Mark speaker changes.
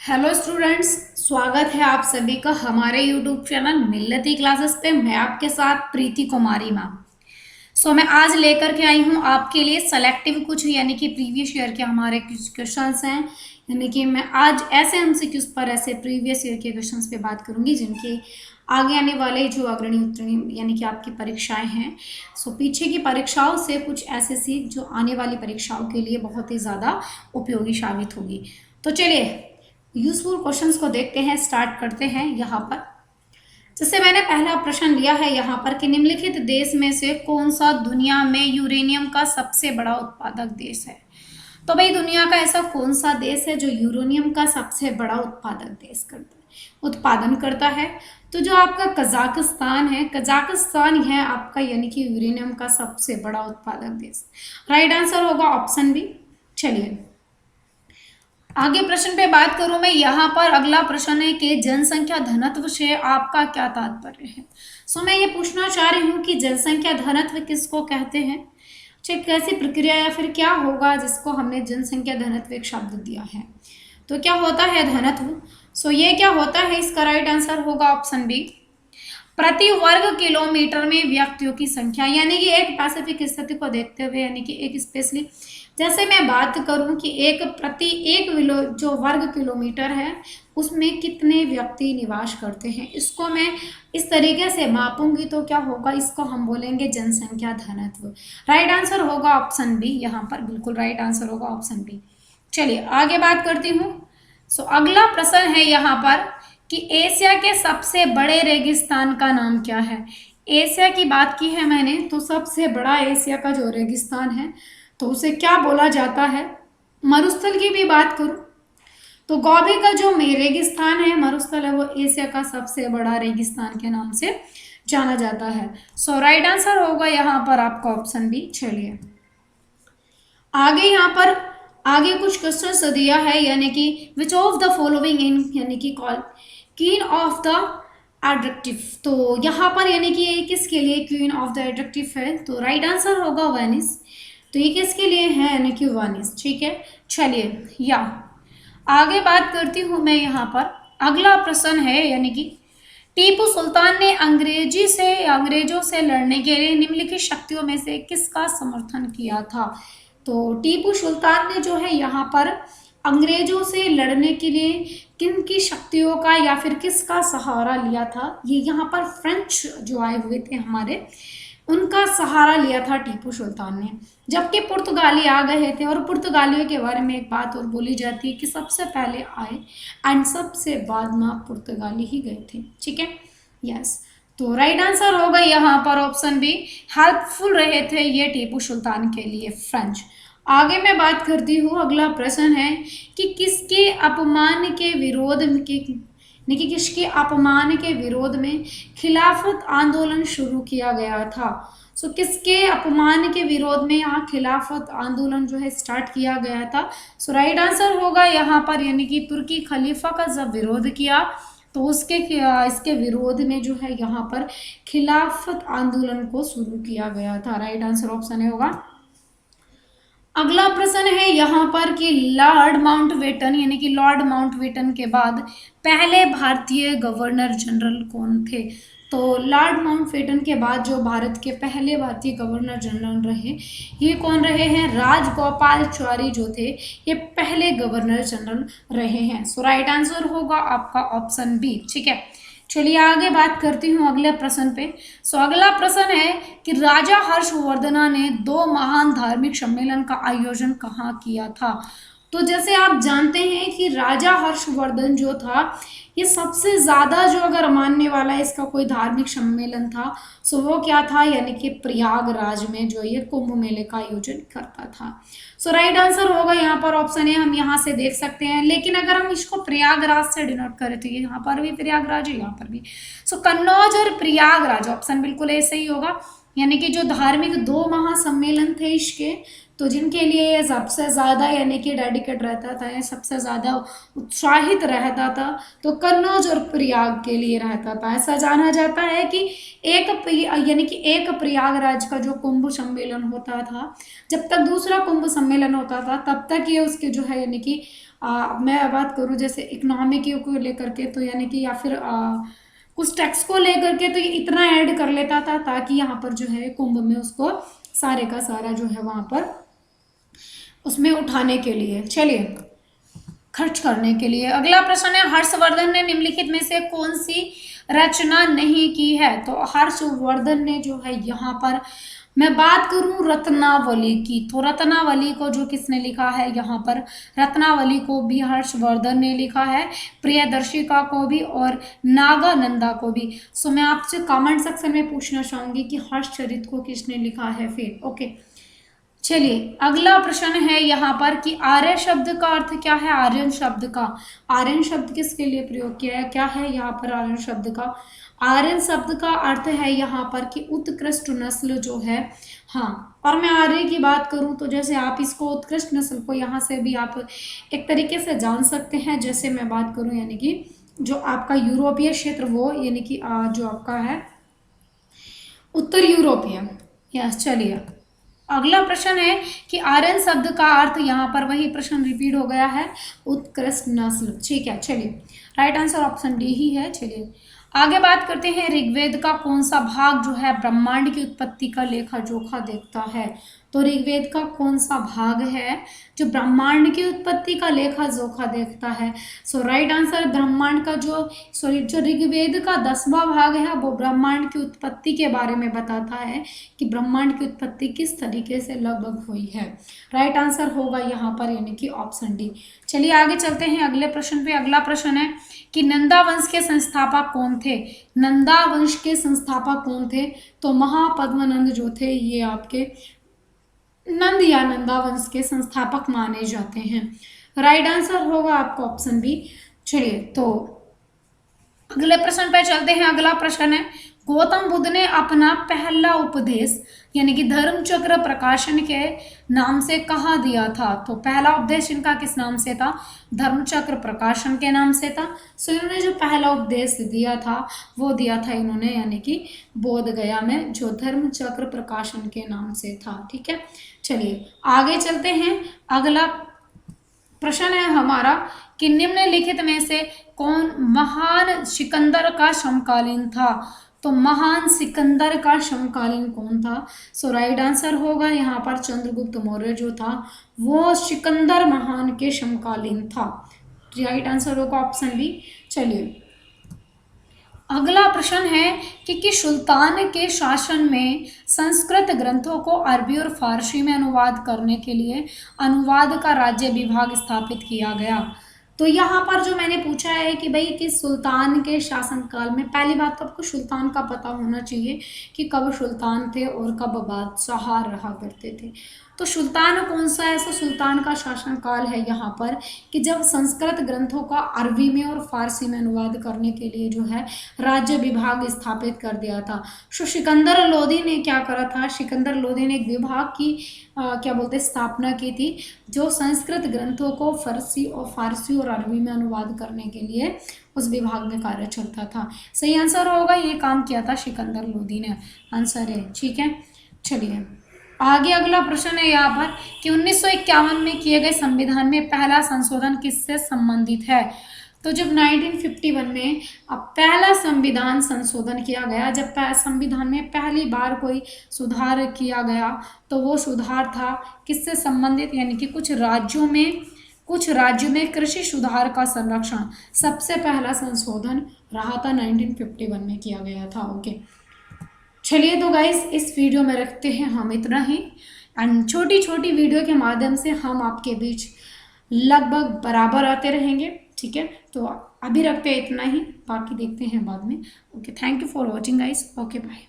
Speaker 1: Hello students, स्वागत है आप सभी का हमारे यूट्यूब चैनल मिल्लती क्लासेस पे। मैं आपके साथ प्रीति कुमारी मैम। मैं आज लेकर के आई हूँ आपके लिए सेलेक्टिव कुछ यानी कि प्रीवियस ईयर के हमारे कुछ क्वेश्चंस हैं। यानी कि मैं आज ऐसे एमसीक्यूज पर ऐसे प्रीवियस ईयर के क्वेश्चंस पे बात करूंगी जिनके आगे आने वाले जो अग्रणी उत्तरणी यानी कि आपकी परीक्षाएं हैं। पीछे की परीक्षाओं से कुछ ऐसे सीख जो आने वाली परीक्षाओं के लिए बहुत ही ज़्यादा उपयोगी साबित होगी। तो चलिए यूजफुल क्वेश्चंस को देखते हैं, स्टार्ट करते हैं। यहाँ पर जैसे मैंने पहला प्रश्न लिया है यहाँ पर कि निम्नलिखित देश में से कौन सा दुनिया में यूरेनियम का सबसे बड़ा उत्पादक देश है। तो भाई दुनिया का ऐसा कौन सा देश है जो यूरेनियम का सबसे बड़ा उत्पादन करता है। तो जो आपका कजाकिस्तान है, कजाकिस्तान है आपका यानी कि यूरेनियम का सबसे बड़ा उत्पादक देश। राइट आंसर होगा ऑप्शन बी। चलिए आगे प्रश्न पे बात करूं मैं। यहाँ पर अगला प्रश्न है कि जनसंख्या घनत्व से आपका क्या तात्पर्य है। मैं ये पूछना चाह रही हूँ कि जनसंख्या घनत्व किसको कहते हैं, चाहे कैसी प्रक्रिया या फिर क्या होगा जिसको हमने जनसंख्या घनत्व एक शब्द दिया है। तो क्या होता है घनत्व। ये क्या होता है, इसका राइट आंसर होगा ऑप्शन बी। प्रति वर्ग किलोमीटर में व्यक्तियों की संख्या, यानी कि एक पैसिफिक स्थिति को देखते हुए यानी कि एक स्पेशली जैसे मैं बात करूं कि एक जो वर्ग किलोमीटर है उसमें कितने व्यक्ति निवास करते हैं, इसको मैं इस तरीके से मापूंगी तो क्या होगा, इसको हम बोलेंगे जनसंख्या घनत्व। राइट आंसर होगा ऑप्शन बी। यहाँ पर बिल्कुल राइट आंसर होगा ऑप्शन बी। चलिए आगे बात करती हूँ। अगला प्रश्न है यहाँ पर कि एशिया के सबसे बड़े रेगिस्तान का नाम क्या है। एशिया की बात की है मैंने, तो सबसे बड़ा एशिया का जो रेगिस्तान है तो उसे क्या बोला जाता है। मरुस्थल की भी बात करूं तो गोबी का जो रेगिस्तान है, मरुस्थल है, वो एशिया का सबसे बड़ा रेगिस्तान के नाम से जाना जाता है। राइट आंसर होगा यहाँ पर आपका ऑप्शन बी। चलिए आगे यहाँ पर आगे कुछ क्वेश्चन दिया है, यानी कि which of the following in यानी कि call queen of the adjective. तो यहाँ पर यानी कि किसके लिए क्वीन ऑफ द एडजेक्टिव है, तो राइट आंसर होगा वेनिस। तो ये किसके लिए है, यानी कि वेनिस। ठीक है, चलिए या आगे बात करती हूँ मैं। यहाँ पर अगला प्रश्न है, यानी कि टीपू सुल्तान ने अंग्रेजों से लड़ने के लिए निम्नलिखित शक्तियों में से किसका समर्थन किया था। तो टीपू सुल्तान ने जो है यहाँ पर अंग्रेजों से लड़ने के लिए किन की शक्तियों का या फिर किसका सहारा लिया था। ये यहाँ पर फ्रेंच जो आए हुए थे हमारे, उनका सहारा लिया था टीपू सुल्तान ने, जबकि पुर्तगाली आ गए थे। और पुर्तगालियों के बारे में एक बात और बोली जाती है कि सबसे पहले आए एंड सबसे बाद में पुर्तगाली ही गए थे। ठीक है, यस। तो राइट आंसर होगा यहाँ पर ऑप्शन बी। हेल्पफुल रहे थे ये टीपू सुल्तान के लिए फ्रेंच। आगे मैं बात करती हूँ, अगला प्रश्न है कि किसके अपमान के विरोध में खिलाफत आंदोलन शुरू किया गया था। किसके अपमान के विरोध में यहाँ खिलाफत आंदोलन जो है स्टार्ट किया गया था। राइट आंसर होगा यहाँ पर, यानी कि तुर्की खलीफा का जब विरोध किया तो इसके विरोध में जो है यहाँ पर खिलाफत आंदोलन को शुरू किया गया था। राइट आंसर ऑप्शन है होगा। अगला प्रश्न है यहाँ पर कि लॉर्ड माउंटबेटन यानी कि लॉर्ड माउंटबेटन के बाद पहले भारतीय गवर्नर जनरल कौन थे। तो लॉर्ड माउंटबेटन के बाद जो भारत के पहले भारतीय गवर्नर जनरल रहे, ये कौन रहे हैं, राजगोपालाचारी जो थे ये पहले गवर्नर जनरल रहे हैं। राइट आंसर होगा आपका ऑप्शन बी। ठीक है, चलिए आगे बात करती हूँ अगले प्रश्न पे। अगला प्रश्न है कि राजा हर्षवर्धन ने 2 महान धार्मिक सम्मेलन का आयोजन कहाँ किया था। तो जैसे आप जानते हैं कि राजा हर्षवर्धन जो था ये सबसे ज़्यादा जो अगर मानने वाला है इसका कोई धार्मिक सम्मेलन था, वो क्या था, यानी कि प्रयागराज में जो ये कुंभ मेले का आयोजन करता था। राइट आंसर होगा यहाँ पर ऑप्शन ए। हम यहाँ से देख सकते हैं, लेकिन अगर हम इसको प्रयागराज से डिनोट करें तो ये यहाँ पर भी प्रयागराज है, यहाँ पर भी। कन्नौज और प्रयागराज ऑप्शन बिल्कुल ऐसे ही होगा, यानी कि जो धार्मिक 2 महासम्मेलन थे इसके, तो जिनके लिए ये सबसे ज़्यादा यानी कि डेडिकेट रहता था, सबसे ज़्यादा उत्साहित रहता था, तो कन्नौज और प्रयाग के लिए रहता था। ऐसा जाना जाता है कि एक प्रयागराज का जो कुंभ सम्मेलन होता था, जब तक दूसरा कुंभ सम्मेलन होता था तब तक ये उसके जो है यानी कि मैं बात करूँ जैसे इकोनॉमिक को लेकर के, तो यानी कि या फिर कुछ टैक्स को लेकर के, तो ये इतना ऐड कर लेता था ताकि यहाँ पर जो है कुंभ में उसको सारे का सारा जो है वहाँ पर उसमें उठाने के लिए, चलिए खर्च करने के लिए। अगला प्रश्न है, हर्षवर्धन ने निम्नलिखित में से कौन सी रचना नहीं की है? तो हर्षवर्धन ने जो है यहाँ पर, मैं बात करूं रत्नावली की, तो रत्नावली को जो किसने लिखा है यहाँ पर, रत्नावली को भी हर्षवर्धन ने लिखा है, प्रियदर्शिका को भी और नागानंदा को भी। सो मैं आपसे कमेंट सेक्शन में पूछना चाहूंगी कि हर्षचरित को किसने लिखा है फिर। ओके, चलिए अगला प्रश्न है यहाँ पर कि आर्य शब्द का अर्थ क्या है? आर्यन शब्द का, आर्यन शब्द किसके लिए प्रयोग किया है, क्या है यहाँ पर आर्यन शब्द का? आर्यन शब्द का अर्थ है यहाँ पर कि उत्कृष्ट नस्ल जो है। हाँ, और मैं आर्य की बात करूँ तो जैसे आप इसको उत्कृष्ट नस्ल को यहाँ से भी आप एक तरीके से जान सकते हैं। जैसे मैं बात करूँ यानी कि जो आपका यूरोपीय क्षेत्र, वो यानी कि जो आपका है उत्तर यूरोपीय। यस, चलिए अगला प्रश्न है कि आर्यन शब्द का अर्थ, यहाँ पर वही प्रश्न रिपीट हो गया है, उत्कृष्ट नस्ल। ठीक है, चलिए राइट आंसर ऑप्शन डी ही है। चलिए आगे बात करते हैं, ऋग्वेद का कौन सा भाग जो है ब्रह्मांड की उत्पत्ति का लेखा जोखा देखता है? तो ऋग्वेद का कौन सा भाग है जो ब्रह्मांड की उत्पत्ति का लेखा जोखा देखता है? सो राइट आंसर ब्रह्मांड का जो ऋग्वेद का 10वां भाग है वो ब्रह्मांड की उत्पत्ति के बारे में बताता है कि ब्रह्मांड की उत्पत्ति किस तरीके से लगभग हुई है। राइट आंसर होगा यहाँ पर यानी कि ऑप्शन डी। चलिए आगे चलते हैं अगले प्रश्न पे। अगला प्रश्न है कि नंदा वंश के संस्थापक कौन थे? नंदा वंश के संस्थापक कौन थे? तो महापद्मनंद जो थे ये आपके नंद या नंदा वंश के संस्थापक माने जाते हैं। राइट आंसर होगा आपका ऑप्शन बी। चलिए तो अगले प्रश्न पे चलते हैं। अगला प्रश्न है, गौतम बुद्ध ने अपना पहला उपदेश यानी कि धर्म चक्र प्रकाशन के नाम से कहाँ दिया था? तो पहला उपदेश इनका किस नाम से था? धर्म चक्र प्रकाशन के नाम से था। सो इन्होंने जो पहला उपदेश दिया था वो दिया था इन्होंने यानी कि बोध गया में, जो धर्म चक्र प्रकाशन के नाम से था। ठीक है, चलिए आगे चलते हैं। अगला प्रश्न है हमारा कि निम्नलिखित में से कौन महान सिकंदर का समकालीन था? तो महान सिकंदर का समकालीन कौन था? सो राइट आंसर होगा यहाँ पर चंद्रगुप्त मौर्य जो था वो सिकंदर महान के समकालीन था। राइट आंसर होगा ऑप्शन बी। चलिए अगला प्रश्न है कि सुल्तान के शासन में संस्कृत ग्रंथों को अरबी और फारसी में अनुवाद करने के लिए अनुवाद का राज्य विभाग स्थापित किया गया। तो यहाँ पर जो मैंने पूछा है कि भाई किस सुल्तान के शासनकाल में, पहली बात तो आपको सुल्तान का पता होना चाहिए कि कब सुल्तान थे और कब बादशाह रहा करते थे। तो सुल्तान कौन सा ऐसा सुल्तान का शासनकाल है यहाँ पर कि जब संस्कृत ग्रंथों का अरबी में और फारसी में अनुवाद करने के लिए जो है राज्य विभाग स्थापित कर दिया था। सो सिकंदर लोदी ने क्या करा था? सिकंदर लोदी ने एक विभाग की क्या बोलते स्थापना की थी जो संस्कृत ग्रंथों को फारसी और अरबी में अनुवाद करने के लिए उस विभाग में कार्य चलता था। सही आंसर होगा, ये काम किया था सिकंदर लोदी ने, आंसर है। ठीक है, चलिए आगे अगला प्रश्न है यहाँ पर कि 1951 में किए गए संविधान में पहला संशोधन किससे संबंधित है? तो जब 1951 में अब पहला संविधान संशोधन किया गया, जब संविधान में पहली बार कोई सुधार किया गया तो वो सुधार था किससे संबंधित, यानी कि कुछ राज्यों में कृषि सुधार का संरक्षण सबसे पहला संशोधन रहा था, 1951 में किया गया था। ओके, चलिए तो गाइस इस वीडियो में रखते हैं हम इतना ही, एंड छोटी छोटी वीडियो के माध्यम से हम आपके बीच लगभग बराबर आते रहेंगे। ठीक है, तो अभी रखते हैं इतना ही, बाकी देखते हैं बाद में। Okay, thank you for watching guys. Okay, bye.